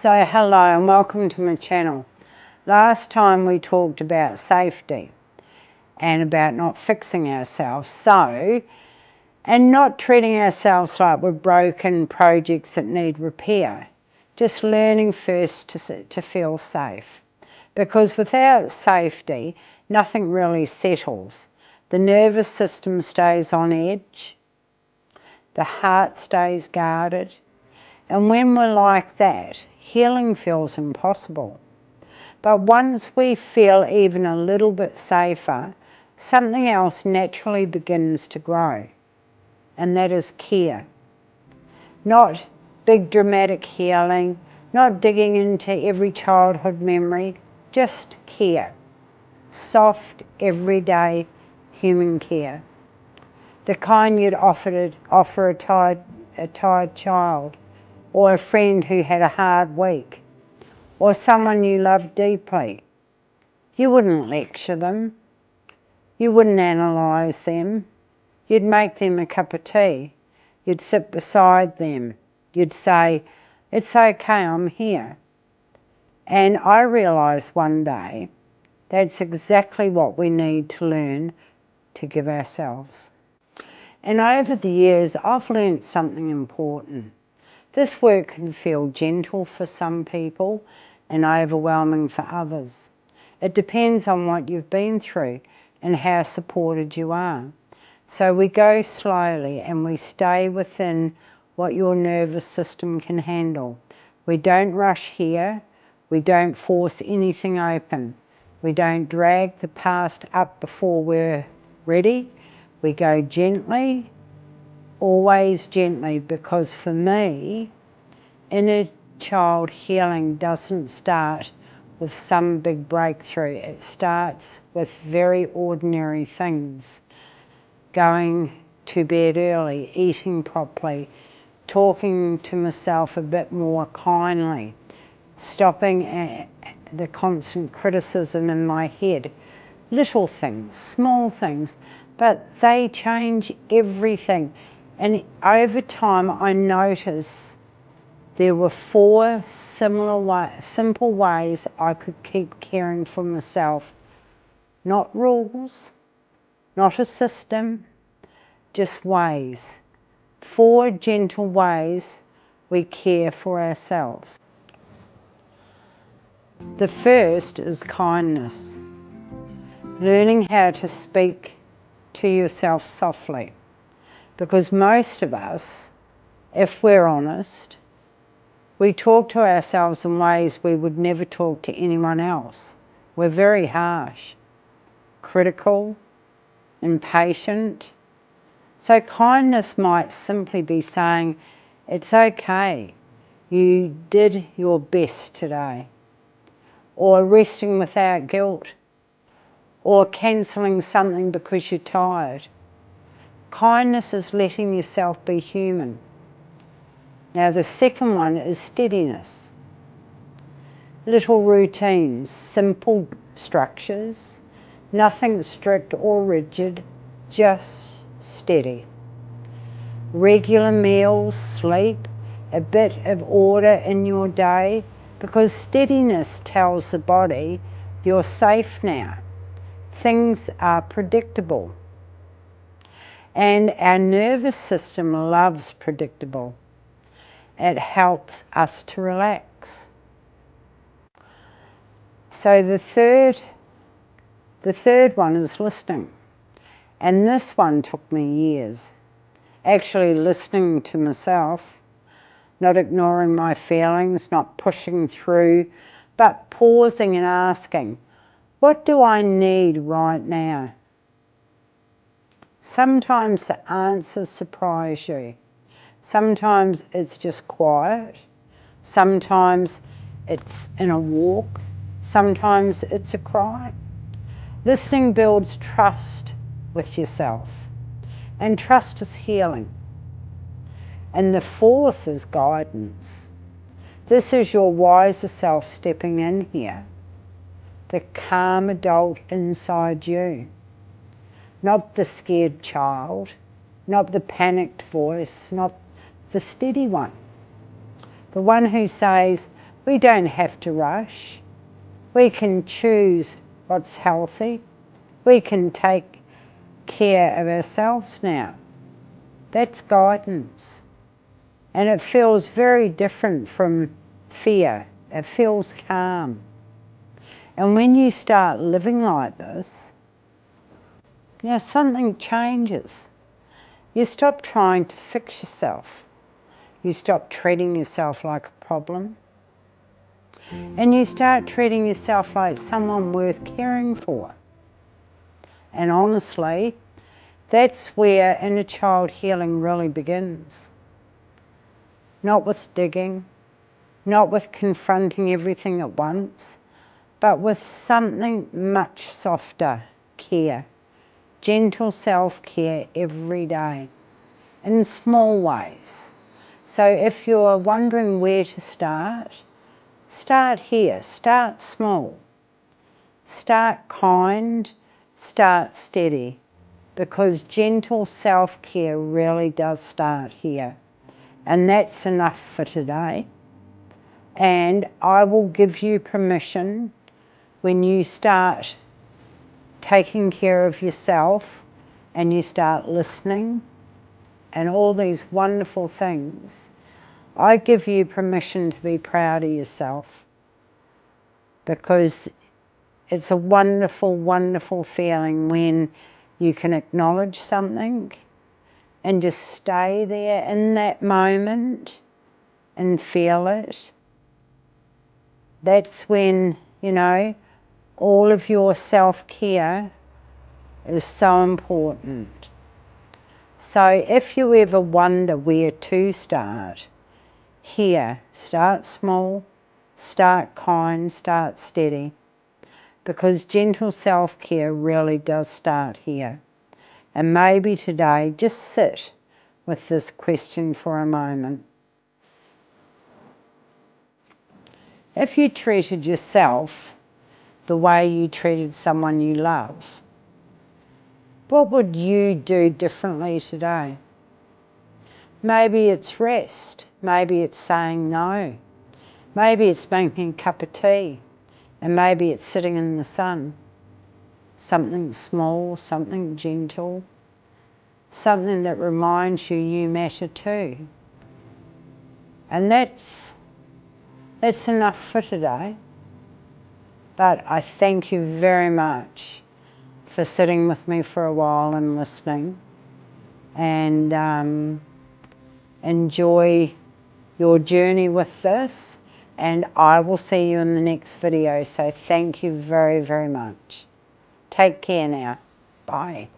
So hello and welcome to my channel. Last time we talked about safety and about not fixing ourselves and not treating ourselves like we're broken projects that need repair. Just learning first to feel safe. Because without safety, nothing really settles. The nervous system stays on edge. The heart stays guarded. And when we're like that, healing feels impossible. But once we feel even a little bit safer, something else naturally begins to grow. And that is care. Not big dramatic healing, not digging into every childhood memory, just care. Soft, everyday human care. The kind you'd offer a tired child, or a friend who had a hard week, or someone you love deeply. You wouldn't lecture them. You wouldn't analyse them. You'd make them a cup of tea. You'd sit beside them. You'd say, "It's okay, I'm here." And I realised one day that's exactly what we need to learn to give ourselves. And over the years, I've learned something important. This work can feel gentle for some people and overwhelming for others. It depends on what you've been through and how supported you are. So we go slowly and we stay within what your nervous system can handle. We don't rush here. We don't force anything open. We don't drag the past up before we're ready. We go gently, always gently, because for me, inner child healing doesn't start with some big breakthrough. It starts with very ordinary things. Going to bed early, eating properly, talking to myself a bit more kindly, stopping at the constant criticism in my head. Little things, small things, but they change everything. And over time I noticed there were 4 simple ways I could keep caring for myself. Not rules, not a system, just ways. 4 gentle ways we care for ourselves. The first is kindness. Learning how to speak to yourself softly. Because most of us, if we're honest, we talk to ourselves in ways we would never talk to anyone else. We're very harsh, critical, impatient. So kindness might simply be saying, "It's okay, you did your best today." Or resting without guilt. Or cancelling something because you're tired. Kindness is letting yourself be human. Now the second one is steadiness. Little routines, simple structures, nothing strict or rigid, just steady. Regular meals, sleep, a bit of order in your day, because steadiness tells the body you're safe now. Things are predictable. And our nervous system loves predictable. It helps us to relax. So the third one is listening. And this one took me years. Actually listening to myself, not ignoring my feelings, not pushing through, but pausing and asking, what do I need right now? Sometimes the answers surprise you. Sometimes it's just quiet. Sometimes it's in a walk. Sometimes it's a cry. Listening builds trust with yourself. And trust is healing. And the fourth is guidance. This is your wiser self stepping in here. The calm adult inside you. Not the scared child. Not the panicked voice. Not the steady one. The one who says, We don't have to rush. We can choose what's healthy. We can take care of ourselves now. That's guidance. And it feels very different from fear. It feels calm. And when you start living like this, something changes. You stop trying to fix yourself. You stop treating yourself like a problem. And you start treating yourself like someone worth caring for. And honestly, that's where inner child healing really begins. Not with digging, not with confronting everything at once, but with something much softer, care. Gentle self-care every day, in small ways. So if you're wondering where to start here, start small. Start kind, start steady, because gentle self-care really does start here. And that's enough for today. And I will give you permission when you start taking care of yourself and you start listening and all these wonderful things. I give you permission to be proud of yourself, because it's a wonderful, wonderful feeling when you can acknowledge something and just stay there in that moment and feel it. That's when, all of your self-care is so important. So if you ever wonder where to start, here, start small, start kind, start steady, because gentle self-care really does start here. And maybe today, just sit with this question for a moment. If you treated yourself the way you treated someone you love, what would you do differently today? Maybe it's rest. Maybe it's saying no. Maybe it's making a cup of tea. And maybe it's sitting in the sun. Something small, something gentle, something that reminds you matter too. And that's enough for today. But I thank you very much for sitting with me for a while and listening. And enjoy your journey with this. And I will see you in the next video. So thank you very, very much. Take care now. Bye.